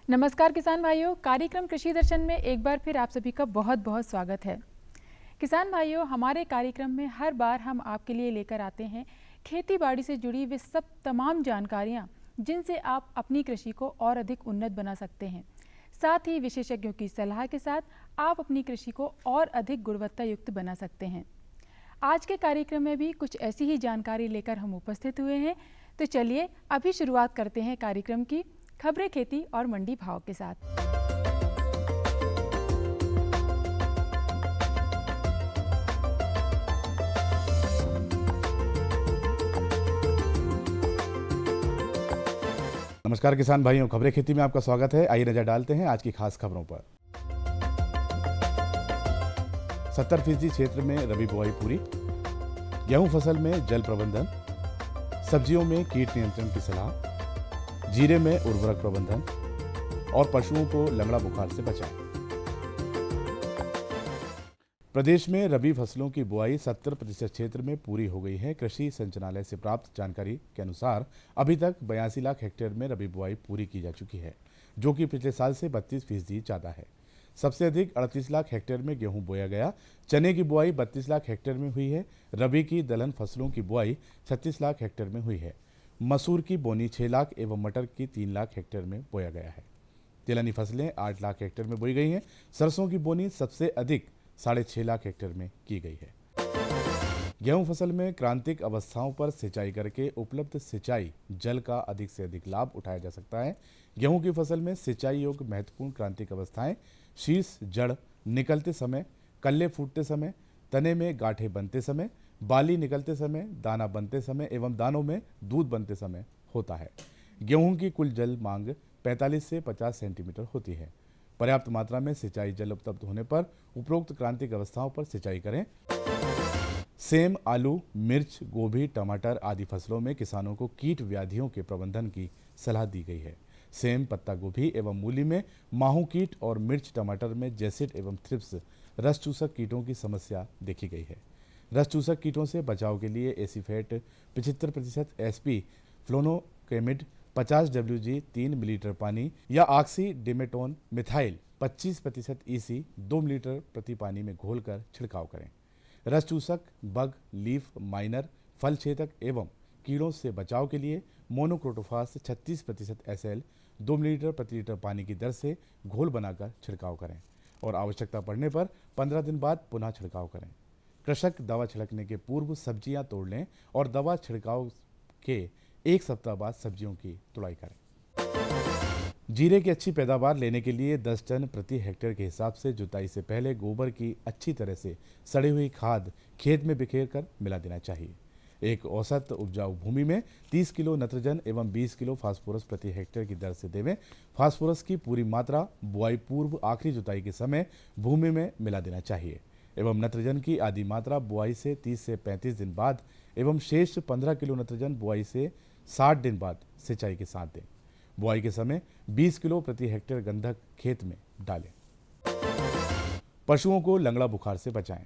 नमस्कार किसान भाइयों, कार्यक्रम कृषि दर्शन में एक बार फिर आप सभी का बहुत बहुत स्वागत है। किसान भाइयों, हमारे कार्यक्रम में हर बार हम आपके लिए लेकर आते हैं खेती बाड़ी से जुड़ी वे सब तमाम जानकारियां जिनसे आप अपनी कृषि को और अधिक उन्नत बना सकते हैं। साथ ही विशेषज्ञों की सलाह के साथ आप अपनी कृषि को और अधिक गुणवत्ता युक्त बना सकते हैं। आज के कार्यक्रम में भी कुछ ऐसी ही जानकारी लेकर हम उपस्थित हुए हैं। तो चलिए अभी शुरुआत करते हैं कार्यक्रम की खबरें खेती और मंडी भाव के साथ। नमस्कार किसान भाइयों, खबरें खेती में आपका स्वागत है। आइए नजर डालते हैं आज की खास खबरों पर। 70% क्षेत्र में रबी बुआई पूरी, गेहूं फसल में जल प्रबंधन, सब्जियों में कीट नियंत्रण की सलाह, जीरे में उर्वरक प्रबंधन और पशुओं को लंगड़ा बुखार से बचाएं। प्रदेश में रबी फसलों की बुआई 70% क्षेत्र में पूरी हो गई है। कृषि संचालनालय से प्राप्त जानकारी के अनुसार अभी तक 82 लाख हेक्टेयर में रबी बुआई पूरी की जा चुकी है, जो कि पिछले साल से 32% ज़्यादा है। सबसे अधिक 38 लाख हेक्टेयर में गेहूं बोया गया। चने की बुआई 32 लाख हेक्टेयर में हुई है। रबी की दलहन फसलों की बुआई 36 लाख हेक्टेयर में हुई है। मसूर की बोनी 6 लाख एवं मटर की 3 लाख हेक्टेयर में बोया गया है। तिलहनी फसलें 8 लाख हेक्टेयर में बोई गई हैं। सरसों की बोनी सबसे अधिक 6.5 लाख हेक्टेयर में की गई है। गेहूं फसल में क्रांतिक अवस्थाओं पर सिंचाई करके उपलब्ध सिंचाई जल का अधिक से अधिक लाभ उठाया जा सकता है। गेहूं की फसल में सिंचाई योग्य महत्वपूर्ण क्रांतिक अवस्थाएं शीर्ष जड़ निकलते समय, कल्ले फूटते समय, तने में गांठें बनते समय, बाली निकलते समय, दाना बनते समय एवं दानों में दूध बनते समय होता है। गेहूं की कुल जल मांग 45 से 50 सेंटीमीटर होती है। पर्याप्त मात्रा में सिंचाई जल उपलब्ध होने पर उपरोक्त क्रांतिक अवस्थाओं पर सिंचाई करें। सेम, आलू, मिर्च, गोभी, टमाटर आदि फसलों में किसानों को कीट व्याधियों के प्रबंधन की सलाह दी गई है। सेम, पत्ता गोभी एवं मूली में माहू कीट और मिर्च टमाटर में जैसिड एवं थ्रिप्स रस चूसक कीटों की समस्या देखी गई है। रस चूसक कीटों से बचाव के लिए एसीफेट 75% एसपी, फ्लोनोकेमिड 50 WG 3 मिलीलीटर पानी या oxy demeton methyl 25% EC 2 millilitre प्रति पानी में घोलकर छिड़काव करें। रस चूसक, बग, लीफ माइनर, फल छेदक एवं कीड़ों से बचाव के लिए मोनोक्रोटोफास 36% SL 2 मिलीलीटर प्रति लीटर पानी की दर से घोल बनाकर छिड़काव करें और आवश्यकता पड़ने पर 15 दिन बाद पुनः छिड़काव करें। कृषक दवा छिड़कने के पूर्व सब्जियां तोड़ लें और दवा छिड़काव के 1 सप्ताह बाद सब्जियों की तुड़ाई करें। जीरे की अच्छी पैदावार लेने के लिए 10 टन प्रति हेक्टेयर के हिसाब से जुताई से पहले गोबर की अच्छी तरह से सड़ी हुई खाद खेत में बिखेर कर मिला देना चाहिए। एक औसत उपजाऊ भूमि में 30 किलो नत्रजन एवं 20 किलो फास्फोरस प्रति हेक्टेयर की दर से देवें। फास्फोरस की पूरी मात्रा बुआई पूर्व आखिरी जुताई के समय भूमि में मिला देना चाहिए एवं नत्रजन की आधी मात्रा बुआई से 30 से 35 दिन बाद एवं शेष 15 किलो नत्रजन बुआई से 60 दिन बाद सिंचाई के साथ दें। बुआई के समय 20 किलो प्रति हेक्टेयर गंधक खेत में डालें। पशुओं को लंगड़ा बुखार से बचाएं।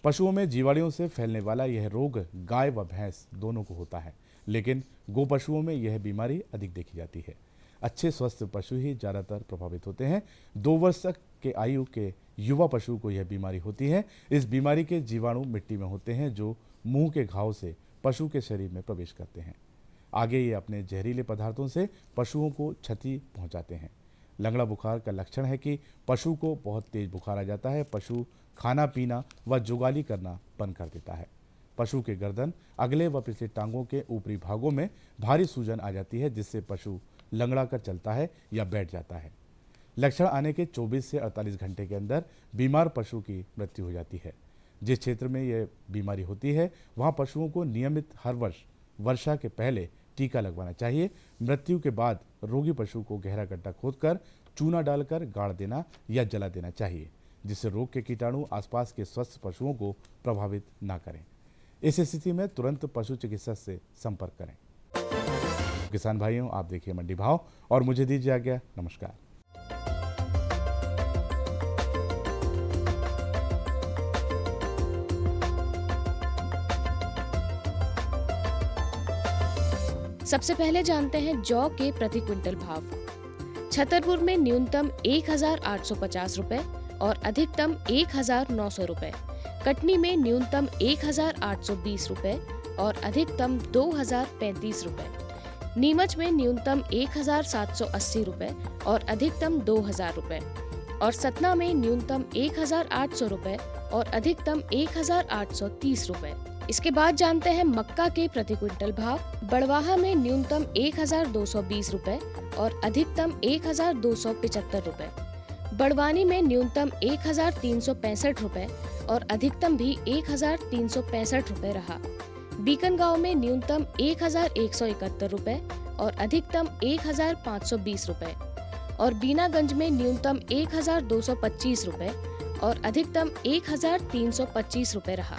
पशुओं में जीवाणुओं से फैलने वाला यह रोग गाय व भैंस दोनों को होता है, लेकिन गो पशुओं में यह बीमारी अधिक देखी जाती है। अच्छे स्वस्थ पशु ही ज़्यादातर प्रभावित होते हैं। 2 वर्ष तक के आयु के युवा पशु को यह बीमारी होती है। इस बीमारी के जीवाणु मिट्टी में होते हैं जो मुंह के घाव से पशु के शरीर में प्रवेश करते हैं। आगे ये अपने जहरीले पदार्थों से पशुओं को क्षति पहुंचाते हैं। लंगड़ा बुखार का लक्षण है कि पशु को बहुत तेज बुखार आ जाता है। पशु खाना पीना व जुगाली करना बंद कर देता है। पशु के गर्दन, अगले व पिछले टांगों के ऊपरी भागों में भारी सूजन आ जाती है, जिससे पशु लंगड़ा कर चलता है या बैठ जाता है। लक्षण आने के 24 से 48 घंटे के अंदर बीमार पशु की मृत्यु हो जाती है। जिस क्षेत्र में यह बीमारी होती है वहाँ पशुओं को नियमित हर वर्ष वर्षा के पहले टीका लगवाना चाहिए। मृत्यु के बाद रोगी पशु को गहरा गड्ढा खोदकर चूना डालकर गाड़ देना या जला देना चाहिए, जिससे रोग के कीटाणु आसपास के स्वस्थ पशुओं को प्रभावित ना करें। इस स्थिति में तुरंत पशु चिकित्सक से संपर्क करें। किसान भाइयों, आप देखिए मंडी भाव और मुझे दीजिए आज्ञा। नमस्कार। सबसे पहले जानते हैं जौ के प्रति क्विंटल भाव। छतरपुर में न्यूनतम 1,850 रुपए और अधिकतम 1,900 रुपए। कटनी में न्यूनतम 1,820 रुपए और अधिकतम 2,035 रुपए। नीमच में न्यूनतम 1,780 रुपए और अधिकतम 2,000 रुपए और सतना में न्यूनतम 1,800 रुपए और अधिकतम 1,830 रुपए। इसके बाद जानते हैं मक्का के प्रति क्विंटल भाव। बड़वाहा में न्यूनतम 1,220 रुपए और अधिकतम 1,275 रुपए। बड़वानी में न्यूनतम 1,365 रुपए और अधिकतम भी 1,365 रुपए रहा। बीकनगांव में न्यूनतम 1,171 रुपए और अधिकतम 1,520 रुपए और बीनागंज में न्यूनतम 1,225 रुपए और अधिकतम 1,325 रुपए रहा।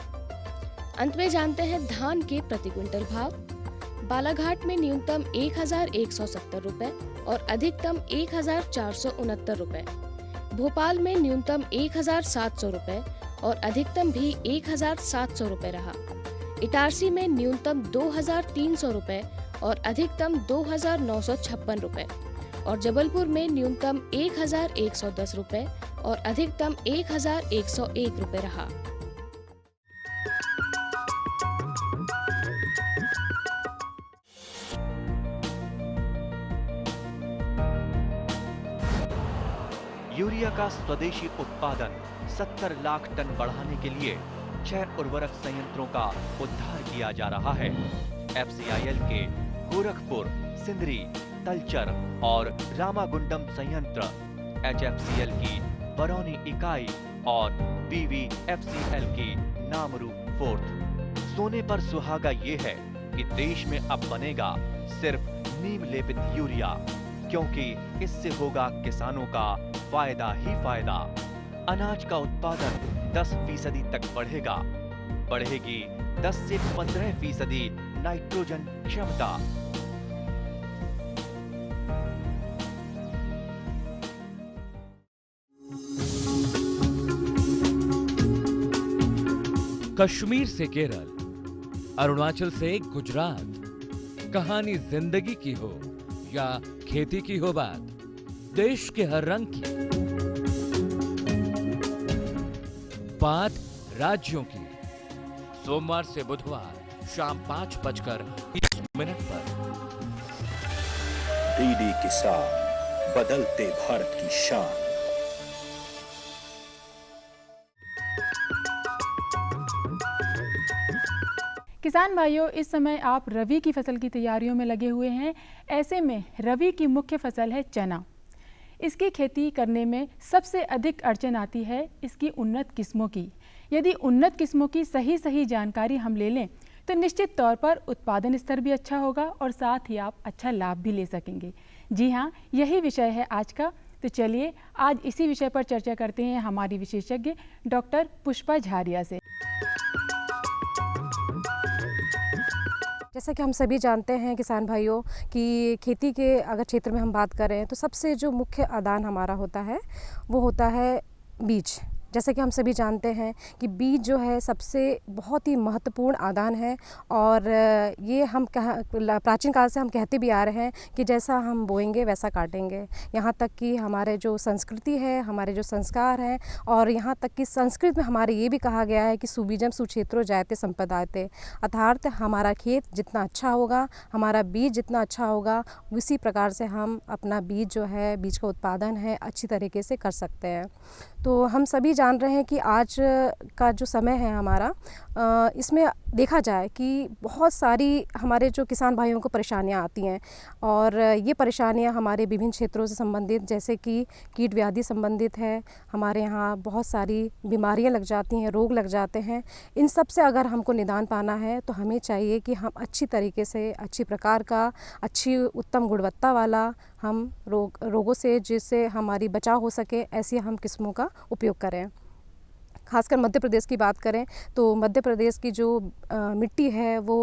अंत में जानते हैं धान के प्रति क्विंटल भाव। बालाघाट में न्यूनतम 1,170 रुपए और अधिकतम 1,469 रुपए। भोपाल में न्यूनतम 1,700 रुपए और अधिकतम भी 1,700 रुपए रहा। इटारसी में न्यूनतम 2,300 रुपए और अधिकतम 2,956 रुपए और जबलपुर में न्यूनतम 1,110 रुपए और अधिकतम 1,101 रुपए रहा। यूरिया का स्वदेशी उत्पादन 70 लाख टन बढ़ाने के लिए 6 उर्वरक संयंत्रों का उद्धार किया जा रहा है। FCIL के गोरखपुर, सिंदरी, तलचर और रामागुंडम संयंत्र, HFCL की बरौनी इकाई और BVFCL की नामरू फोर्थ। सोने पर सुहागा ये है कि देश में अब बनेगा सिर्फ नीम लेपित यूरिया, क्योंकि इससे होगा किसानों का फायदा ही फायदा। अनाज का उत्पादन 10% तक बढ़ेगा। बढ़ेगी 10 से 15% नाइट्रोजन क्षमता। कश्मीर से केरल, अरुणाचल से गुजरात, कहानी जिंदगी की हो या खेती की हो बात, देश के हर रंग की बात राज्यों की। सोमवार से बुधवार शाम 5:20 पर डीडी किसान, बदलते भारत की शान। किसान भाइयों, इस समय आप रबी की फसल की तैयारियों में लगे हुए हैं। ऐसे में रबी की मुख्य फसल है चना। इसकी खेती करने में सबसे अधिक अड़चन आती है इसकी उन्नत किस्मों की। यदि उन्नत किस्मों की सही जानकारी हम ले लें तो निश्चित तौर पर उत्पादन स्तर भी अच्छा होगा और साथ ही आप अच्छा लाभ भी ले सकेंगे। जी हाँ, यही विषय है आज का। तो चलिए आज इसी विषय पर चर्चा करते हैं हमारी विशेषज्ञ डॉक्टर पुष्पा झारिया से। जैसा कि हम सभी जानते हैं किसान भाइयों कि खेती के अगर क्षेत्र में हम बात करें तो सबसे जो मुख्य आदान हमारा होता है वो होता है बीज। जैसे कि हम सभी जानते हैं कि बीज जो है सबसे बहुत ही महत्वपूर्ण आदान है और ये हम प्राचीन काल से हम कहते भी आ रहे हैं कि जैसा हम बोएंगे वैसा काटेंगे। यहाँ तक कि हमारे जो संस्कृति है, हमारे जो संस्कार हैं और यहाँ तक कि संस्कृत में हमारे ये भी कहा गया है कि सुबीजम सुक्षेत्रो जायते संपदायते, अर्थात हमारा खेत जितना अच्छा होगा, हमारा बीज जितना अच्छा होगा, उसी प्रकार से हम अपना बीज जो है, बीज का उत्पादन है, अच्छी तरीके से कर सकते हैं। तो हम सभी जान रहे हैं कि आज का जो समय है हमारा, इसमें देखा जाए कि बहुत सारी हमारे जो किसान भाइयों को परेशानियां आती हैं और ये परेशानियां हमारे विभिन्न क्षेत्रों से संबंधित, जैसे कि कीट व्याधि संबंधित है, हमारे यहाँ बहुत सारी बीमारियां लग जाती हैं, रोग लग जाते हैं। इन सब से अगर हमको निदान पाना है तो हमें चाहिए कि हम अच्छी तरीके से, अच्छी प्रकार का, अच्छी उत्तम गुणवत्ता वाला हम रोगों से जिससे हमारी बचाव हो सके ऐसी हम किस्मों का उपयोग करें। खासकर मध्य प्रदेश की बात करें तो मध्य प्रदेश की जो मिट्टी है वो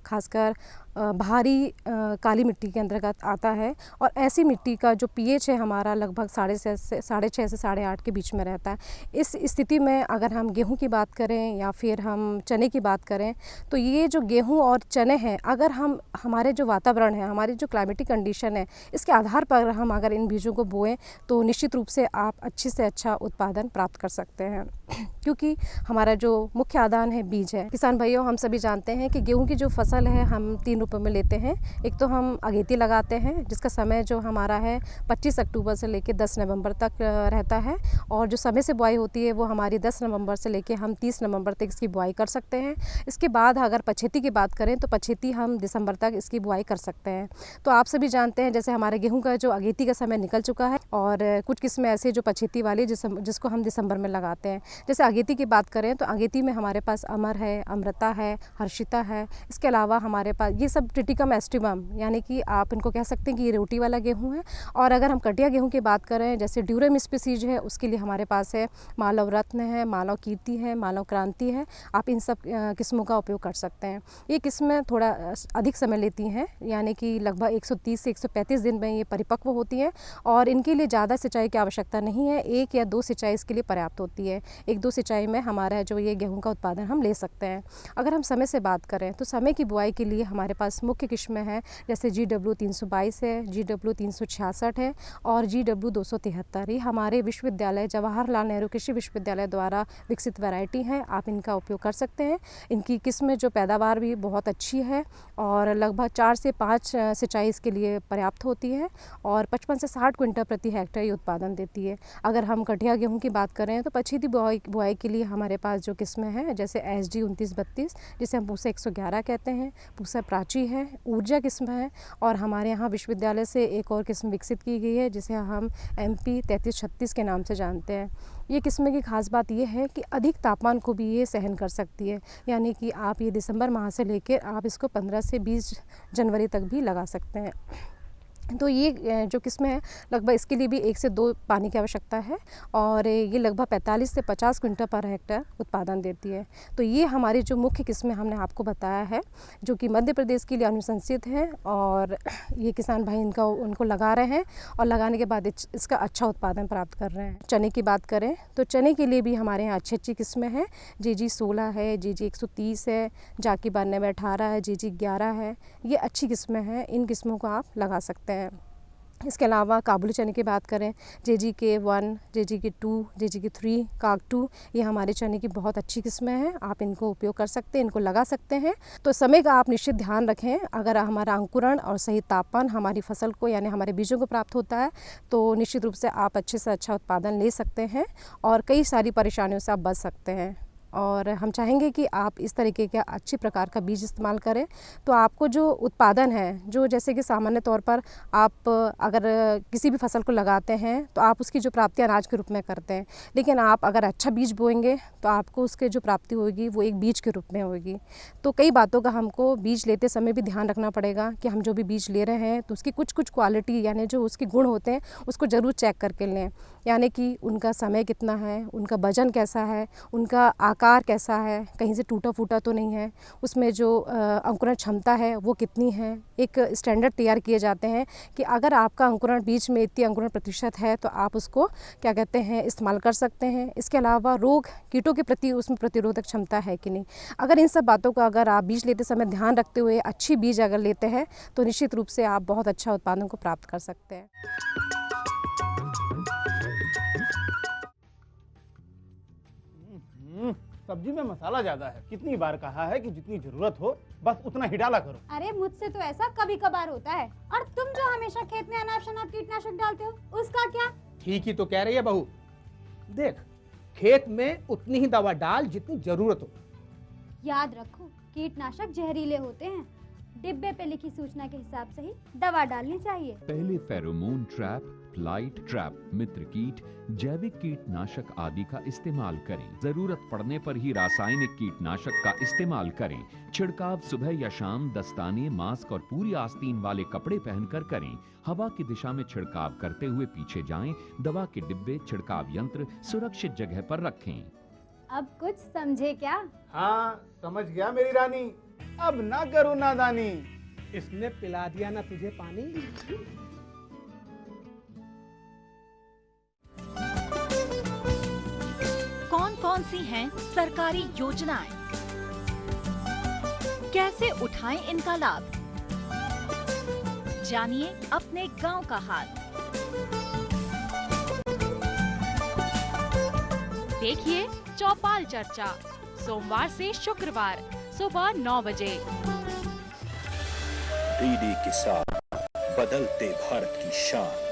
खासकर भारी काली मिट्टी के अंतर्गत आता है और ऐसी मिट्टी का जो पीएच है हमारा लगभग 6.5 से 8.5 के बीच में रहता है। इस स्थिति में अगर हम गेहूं की बात करें या फिर हम चने की बात करें तो ये जो गेहूं और चने हैं, अगर हम हमारे जो वातावरण है, हमारी जो क्लाइमेटिक कंडीशन है, इसके आधार पर हम अगर इन बीजों को बोएं तो निश्चित रूप से आप अच्छे से अच्छा उत्पादन प्राप्त कर सकते हैं क्योंकि हमारा जो मुख्य आदान है बीज है। किसान भाइयों, हम सभी जानते हैं कि गेहूं की जो फसल है हम 3 रूपों में लेते हैं। एक तो हम अगेती लगाते हैं जिसका समय जो हमारा है 25 अक्टूबर से लेकर 10 नवंबर तक रहता है और जो समय से बुआई होती है वो हमारी 10 नवंबर से लेकर हम 30 नवंबर तक इसकी बुआई कर सकते हैं। इसके बाद अगर पछेती की बात करें तो पछेती हम दिसंबर तक इसकी बुआई कर सकते हैं। तो आप सभी जानते हैं जैसे हमारे गेहूँ का जो अगेती का समय निकल चुका है और कुछ किस्में ऐसे जो पछेती वाली जिसको हम दिसंबर में लगाते हैं। जैसे अगेती की बात करें तो अगेती में हमारे पास अमर है, अमृता है, हर्षिता है। इसके अलावा हमारे पास ये सब ट्रिटिकम एस्टिवम यानी कि आप इनको कह सकते हैं कि ये रोटी वाला गेहूं है। और अगर हम कटिया गेहूं की बात करें जैसे ड्यूरम स्पीसीज है उसके लिए हमारे पास है मालव रत्न है, मालव कीर्ति है, मालव क्रांति है। आप इन सब किस्मों का उपयोग कर सकते हैं। ये किस्में थोड़ा अधिक समय लेती हैं यानी कि लगभग 130 से 135 दिन में ये परिपक्व होती हैं और इनके लिए ज़्यादा सिंचाई की आवश्यकता नहीं है। 1 या 2 सिंचाई इसके लिए पर्याप्त होती है। 1-2 सिंचाई में हमारा जो ये गेहूं का उत्पादन हम ले सकते हैं। अगर हम समय से बात करें तो समय की बुआई के लिए हमारे पास मुख्य किस्में हैं जैसे GW 322 है, GW 366 है और GW 273। ये हमारे विश्वविद्यालय जवाहरलाल नेहरू कृषि विश्वविद्यालय द्वारा विकसित वैरायटी है। आप इनका उपयोग कर सकते हैं। इनकी किस्में जो पैदावार भी बहुत अच्छी है और लगभग 4 से 5 सिंचाई इसके लिए पर्याप्त होती है और 55 से 60 क्विंटल प्रति हेक्टेयर ये उत्पादन देती है। अगर हम कटिया गेहूँ की बात करें तो पछेती बुआई के लिए हमारे पास जो किस्में हैं जैसे SG 2932 जिसे हम पूसा 111 कहते हैं, पूसा प्राची है, ऊर्जा किस्म है और हमारे यहाँ विश्वविद्यालय से एक और किस्म विकसित की गई है जिसे हम MP 3336 के नाम से जानते हैं। ये किस्म की खास बात ये है कि अधिक तापमान को भी ये सहन कर सकती है यानी कि आप ये दिसंबर माह से लेकर आप इसको 15 से 20 जनवरी तक भी लगा सकते हैं। तो ये जो किस्में हैं लगभग इसके लिए भी 1 से 2 पानी की आवश्यकता है और ये लगभग 45 से 50 क्विंटल पर हेक्टेयर उत्पादन देती है। तो ये हमारी जो मुख्य किस्में हमने आपको बताया है जो कि मध्य प्रदेश के लिए अनुशंसित हैं और ये किसान भाई उनको लगा रहे हैं और लगाने के बाद इसका अच्छा उत्पादन प्राप्त कर रहे हैं। चने की बात करें तो चने के लिए भी हमारे यहाँ अच्छी किस्में हैं। GG 16 है, GG 130 है, जाकी 92 18 है, GG 11 है। ये अच्छी किस्में हैं, इन किस्मों को आप लगा सकते हैं। इसके अलावा काबुली चने की बात करें JGK 1, JGK 2, JGK 3, काग 2 ये हमारे चने की बहुत अच्छी किस्में हैं। आप इनको उपयोग कर सकते हैं, इनको लगा सकते हैं। तो समय का आप निश्चित ध्यान रखें। अगर हमारा अंकुरण और सही तापमान हमारी फसल को यानी हमारे बीजों को प्राप्त होता है तो निश्चित रूप से आप अच्छे से अच्छा उत्पादन ले सकते हैं और कई सारी परेशानियों से आप बच सकते हैं। और हम चाहेंगे कि आप इस तरीके का अच्छी प्रकार का बीज इस्तेमाल करें तो आपको जो उत्पादन है जो जैसे कि सामान्य तौर पर आप अगर किसी भी फसल को लगाते हैं तो आप उसकी जो प्राप्ति अनाज के रूप में करते हैं, लेकिन आप अगर अच्छा बीज बोएंगे तो आपको उसके जो प्राप्ति होगी वो एक बीज के रूप में होगी। तो कई बातों का हमको बीज लेते समय भी ध्यान रखना पड़ेगा कि हम जो भी बीज ले रहे हैं तो उसकी कुछ क्वालिटी यानी जो उसके गुण होते हैं उसको ज़रूर चेक करके लें, यानी कि उनका समय कितना है, उनका वजन कैसा है, उनका आकार कैसा है, कहीं से टूटा फूटा तो नहीं है, उसमें जो अंकुरण क्षमता है वो कितनी है। एक स्टैंडर्ड तैयार किए जाते हैं कि अगर आपका अंकुरण बीज में इतनी अंकुरण प्रतिशत है तो आप उसको क्या कहते हैं इस्तेमाल कर सकते हैं। इसके अलावा रोग कीटों के प्रति उसमें प्रतिरोधक क्षमता है कि नहीं। अगर इन सब बातों का अगर आप बीज लेते समय ध्यान रखते हुए अच्छी बीज अगर लेते हैं तो निश्चित रूप से आप बहुत अच्छा उत्पादन को प्राप्त कर सकते हैं। सब्जी में मसाला ज्यादा है। कितनी बार कहा है कि जितनी जरूरत हो बस उतना ही डाला करो। अरे मुझसे तो ऐसा कभी कभार होता है। और तुम जो हमेशा खेत में अनाप शनाप कीटनाशक डालते हो उसका क्या? ठीक ही तो कह रही है बहू। देख, खेत में उतनी ही दवा डाल जितनी जरूरत हो। याद रखो कीटनाशक जहरीले होते हैं। डिब्बे पे लिखी सूचना के हिसाब से ही दवा डालनी चाहिए। पहले फेरोमोन ट्रैप, फ्लाइट ट्रैप, मित्र कीट, जैविक कीटनाशक आदि का इस्तेमाल करें। जरूरत पड़ने पर ही रासायनिक कीटनाशक का इस्तेमाल करें। छिड़काव सुबह या शाम दस्ताने, मास्क और पूरी आस्तीन वाले कपड़े पहनकर करें। हवा की दिशा में छिड़काव करते हुए पीछे जाएं। दवा के डिब्बे, छिड़काव यंत्र सुरक्षित जगह पर रखें। अब कुछ समझे क्या? हाँ समझ गया मेरी रानी। अब ना करो नादानी। इसने पिला दिया ना तुझे पानी। कौन कौन सी हैं सरकारी योजनाएं, कैसे उठाएं इनका लाभ, जानिए अपने गांव का हाल। देखिए चौपाल चर्चा सोमवार से शुक्रवार सुबह 9 बजे। डीडी किसान, बदलते भारत की शान।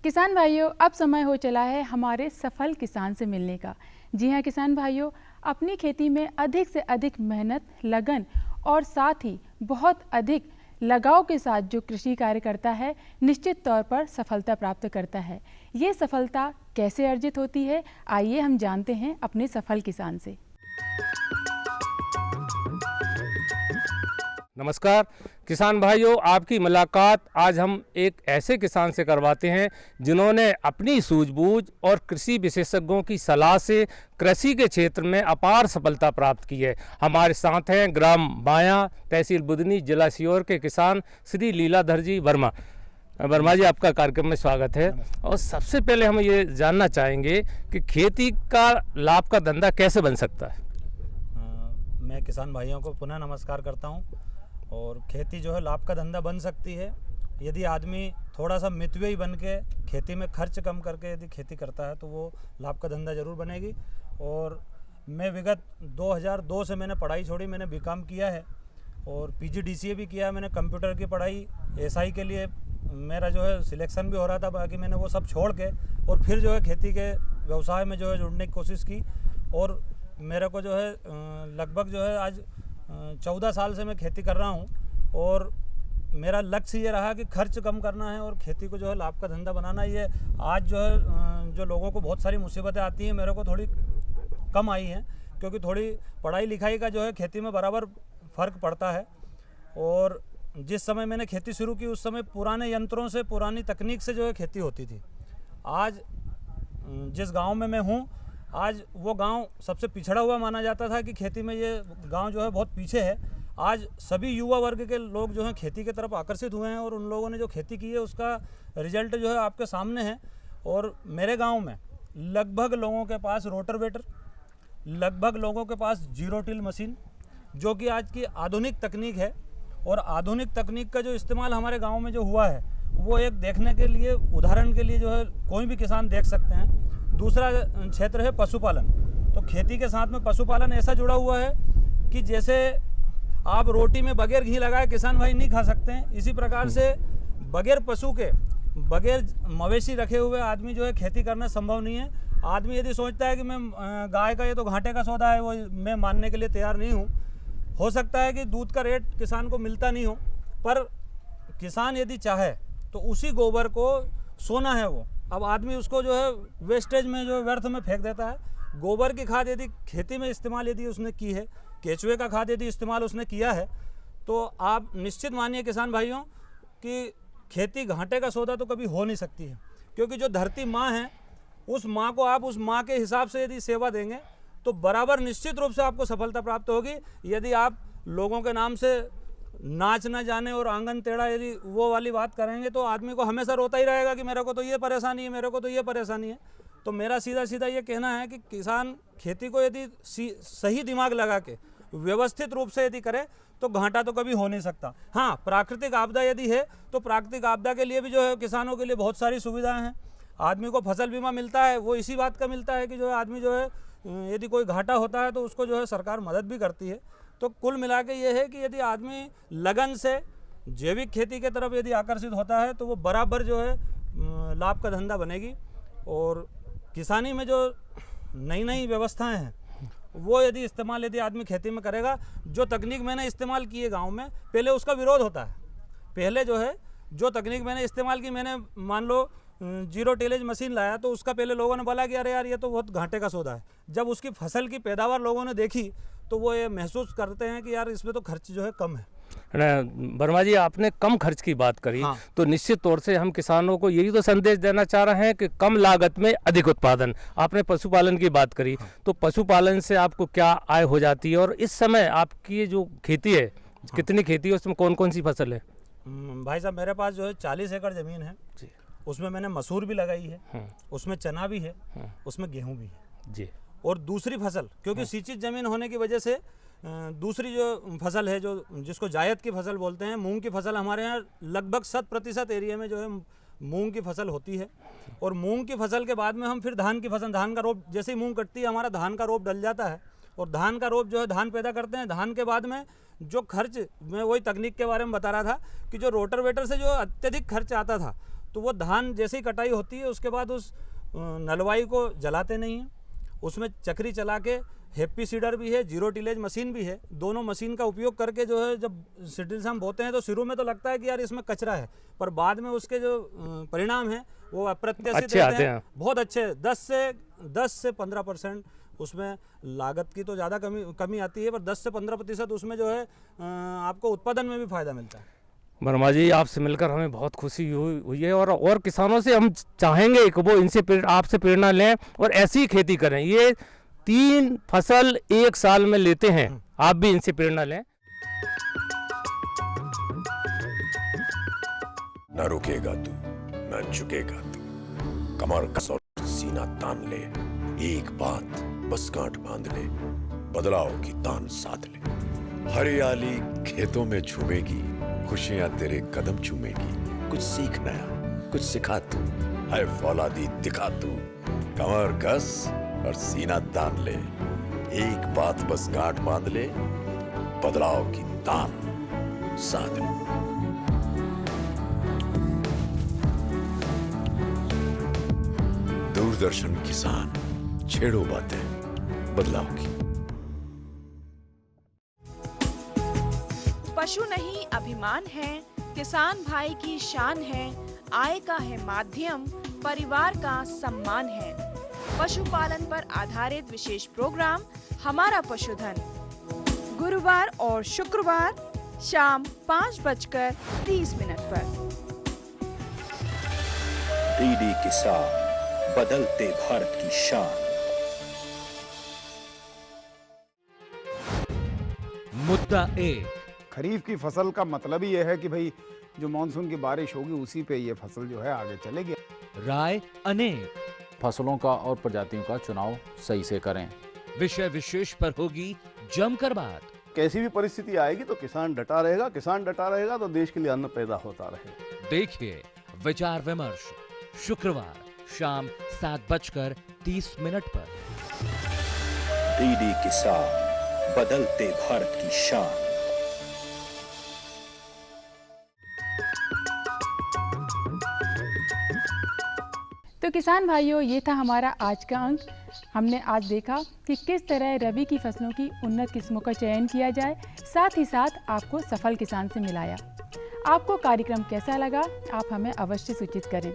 किसान भाइयों, अब समय हो चला है हमारे सफल किसान से मिलने का। जी हाँ किसान भाइयों, अपनी खेती में अधिक से अधिक मेहनत, लगन और साथ ही बहुत अधिक लगाव के साथ जो कृषि कार्य करता है, निश्चित तौर पर सफलता प्राप्त करता है। ये सफलता कैसे अर्जित होती है, आइए हम जानते हैं अपने सफल किसान से। नमस्कार किसान भाइयों, आपकी मुलाकात आज हम एक ऐसे किसान से करवाते हैं जिन्होंने अपनी सूझबूझ और कृषि विशेषज्ञों की सलाह से कृषि के क्षेत्र में अपार सफलता प्राप्त की है। हमारे साथ हैं ग्राम बाया, तहसील बुधनी, जिला सीहोर के किसान श्री लीलाधर जी वर्मा। वर्मा जी, आपका कार्यक्रम में स्वागत है। और सबसे पहले हम ये जानना चाहेंगे कि खेती का लाभ का धंधा कैसे बन सकता है। मैं किसान भाइयों को पुनः नमस्कार करता हूँ। और खेती जो है लाभ का धंधा बन सकती है यदि आदमी थोड़ा सा मितव्ययी बन के खेती में खर्च कम करके यदि खेती करता है तो वो लाभ का धंधा ज़रूर बनेगी। और मैं विगत 2002 से मैंने पढ़ाई छोड़ी, मैंने बीकॉम किया है और PGDCA भी किया है। मैंने कंप्यूटर की पढ़ाई SI के लिए मेरा जो है सिलेक्शन भी हो रहा था, बाकी मैंने वो सब छोड़ के और फिर जो है खेती के व्यवसाय में जो है जुड़ने की कोशिश की। और मेरे को जो है लगभग जो है आज 14 साल से मैं खेती कर रहा हूँ और मेरा लक्ष्य ये रहा कि खर्च कम करना है और खेती को जो है लाभ का धंधा बनाना। ये आज जो है जो लोगों को बहुत सारी मुसीबतें आती हैं, मेरे को थोड़ी कम आई हैं क्योंकि थोड़ी पढ़ाई लिखाई का जो है खेती में बराबर फ़र्क पड़ता है। और जिस समय मैंने खेती शुरू की उस समय पुराने यंत्रों से, पुरानी तकनीक से जो है खेती होती थी। आज जिस गाँव में मैं हूँ, आज वो गांव सबसे पिछड़ा हुआ माना जाता था कि खेती में ये गांव जो है बहुत पीछे है। आज सभी युवा वर्ग के लोग जो हैं खेती की तरफ आकर्षित हुए हैं और उन लोगों ने जो खेती की है उसका रिजल्ट जो है आपके सामने है। और मेरे गांव में लगभग लोगों के पास रोटावेटर, लगभग लोगों के पास जीरो टिल मशीन, जो कि आज की आधुनिक तकनीक है। और आधुनिक तकनीक का जो इस्तेमाल हमारे गाँव में जो हुआ है वो एक देखने के लिए, उदाहरण के लिए जो है कोई भी किसान देख सकते हैं। दूसरा क्षेत्र है पशुपालन। तो खेती के साथ में पशुपालन ऐसा जुड़ा हुआ है कि जैसे आप रोटी में बगैर घी लगाए किसान भाई नहीं खा सकते हैं, इसी प्रकार से बगैर पशु के, बगैर मवेशी रखे हुए आदमी जो है खेती करना संभव नहीं है। आदमी यदि सोचता है कि मैं गाय का ये तो घाटे का सौदा है, वो मैं मानने के लिए तैयार नहीं हूँ। हो सकता है कि दूध का रेट किसान को मिलता नहीं हो, पर किसान यदि चाहे तो उसी गोबर को सोना है वो। अब आदमी उसको जो है वेस्टेज में, जो व्यर्थ में फेंक देता है। गोबर की खाद यदि खेती में इस्तेमाल यदि उसने की है, केचुए का खाद यदि इस्तेमाल उसने किया है, तो आप निश्चित मानिए किसान भाइयों कि खेती घाटे का सौदा तो कभी हो नहीं सकती है। क्योंकि जो धरती माँ है, उस माँ को आप उस माँ के हिसाब से यदि सेवा देंगे तो बराबर निश्चित रूप से आपको सफलता प्राप्त होगी। यदि आप लोगों के नाम से नाच ना जाने और आंगन टेढ़ा यदि वो वाली बात करेंगे तो आदमी को हमेशा रोता ही रहेगा कि मेरे को तो ये परेशानी है, मेरे को तो ये परेशानी है। तो मेरा सीधा सीधा ये कहना है कि किसान खेती को यदि सही दिमाग लगा के व्यवस्थित रूप से यदि करे तो घाटा तो कभी हो नहीं सकता। हाँ, प्राकृतिक आपदा यदि है तो प्राकृतिक आपदा के लिए भी जो है किसानों के लिए बहुत सारी सुविधाएँ हैं। आदमी को फसल बीमा मिलता है, वो इसी बात का मिलता है कि जो है आदमी जो है यदि कोई घाटा होता है तो उसको जो है सरकार मदद भी करती है। तो कुल मिला के ये है कि यदि आदमी लगन से जैविक खेती के तरफ यदि आकर्षित होता है तो वो बराबर जो है लाभ का धंधा बनेगी। और किसानी में जो नई नई व्यवस्थाएं हैं वो यदि इस्तेमाल यदि आदमी खेती में करेगा, जो तकनीक मैंने इस्तेमाल की है गाँव में, पहले उसका विरोध होता है। पहले जो है जो तकनीक मैंने इस्तेमाल की, मैंने मान लो जीरो टिलेज मशीन लाया तो उसका पहले लोगों ने बोला कि अरे यार ये तो बहुत घाटे का सौदा है। जब उसकी फसल की पैदावार लोगों ने देखी तो वो ये महसूस करते हैं कि यार इसमें तो खर्च जो है कम है। वर्मा जी, आपने कम खर्च की बात करी। हाँ। तो निश्चित तौर से हम किसानों को यही तो संदेश देना चाह रहे हैं कि कम लागत में अधिक उत्पादन। आपने पशुपालन की बात करी। हाँ। तो पशुपालन से आपको क्या आय हो जाती है, और इस समय आपकी ये जो खेती है, हाँ। कितनी खेती है, उसमें कौन कौन सी फसल है? भाई साहब, मेरे पास जो है 40 एकड़ ज़मीन है जी। उसमें मैंने मसूर भी लगाई है, उसमें चना भी है, उसमें गेहूँ भी है जी। और दूसरी फसल, क्योंकि सिंचित ज़मीन होने की वजह से दूसरी जो फसल है, जो जिसको जायद की फसल बोलते हैं, मूंग की फसल हमारे यहाँ लगभग 100% एरिया में जो है मूंग की फसल होती है। और मूंग की फसल के बाद में हम फिर धान की फसल, धान का रोप, जैसे ही मूंग कटती है हमारा धान का रोप डल जाता है, और धान का रोप जो है धान पैदा करते हैं। धान के बाद में जो खर्च, मैं वही तकनीक के बारे में बता रहा था कि जो रोटावेटर से जो अत्यधिक खर्च आता था, तो वो धान जैसे ही कटाई होती है उसके बाद उस नलवाई को जलाते नहीं हैं, उसमें चक्री चला के, हैप्पी सीडर भी है, जीरो टिलेज मशीन भी है, दोनों मशीन का उपयोग करके जो है जब सीडर से हम बोते हैं तो शुरू में तो लगता है कि यार इसमें कचरा है, पर बाद में उसके जो परिणाम हैं वो अप्रत्याशित रहते हैं, बहुत अच्छे। 10 से 15% उसमें लागत की तो ज़्यादा कमी आती है, पर 10 से 15% उसमें जो है आपको उत्पादन में भी फायदा मिलता है। वर्मा जी, आपसे मिलकर हमें बहुत खुशी हुई है, और किसानों से हम चाहेंगे कि वो इनसे आपसे प्रेरणा लें और ऐसी खेती करें। ये 3 फसल एक साल में लेते हैं, आप भी इनसे प्रेरणा लें। न रुकेगा तू, न झुकेगा तू, कमर कस और सीना तान ले, एक बात बस गांठ बांध ले, बदलाव की तान साध ले। हरियाली खेतों में झूमेगी, खुशियां तेरे कदम चूमेगी, कुछ सीख नया, कुछ सिखा तू, है फौलादी दिखा तू, कमर कस और सीना तान ले, एक बात बस गांठ बांध ले, बदलाव की तान साध ले। दूरदर्शन किसान, छेड़ो बातें बदलाव की। पशु नहीं अभिमान है, किसान भाई की शान है, आय का है माध्यम, परिवार का सम्मान है। पशुपालन पर आधारित विशेष प्रोग्राम हमारा पशुधन, गुरुवार और शुक्रवार शाम 5:30 पर। डीडी किसान, बदलते भारत की शान। मुद्दा 1, खरीफ की फसल का मतलब ही यह है कि भाई जो मानसून की बारिश होगी उसी पे ये फसल जो है आगे चलेगी। राय अनेक, फसलों का और प्रजातियों का चुनाव सही से करें। विषय विशेष पर होगी जमकर बात। कैसी भी परिस्थिति आएगी तो किसान डटा रहेगा, किसान डटा रहेगा तो देश के लिए अन्न पैदा होता रहेगा। देखिए विचार विमर्श शुक्रवार शाम 7:30 पर। डीडी किसान, बदलते भारत की शान। तो किसान भाइयों, ये था हमारा आज का अंक। हमने आज देखा कि किस तरह रबी की फसलों की उन्नत किस्मों का चयन किया जाए, साथ ही साथ आपको सफल किसान से मिलाया। आपको कार्यक्रम कैसा लगा, आप हमें अवश्य सूचित करें।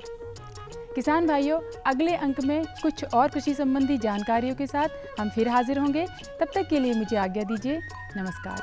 किसान भाइयों, अगले अंक में कुछ और कृषि संबंधी जानकारियों के साथ हम फिर हाजिर होंगे। तब तक के लिए मुझे आज्ञा दीजिए। नमस्कार।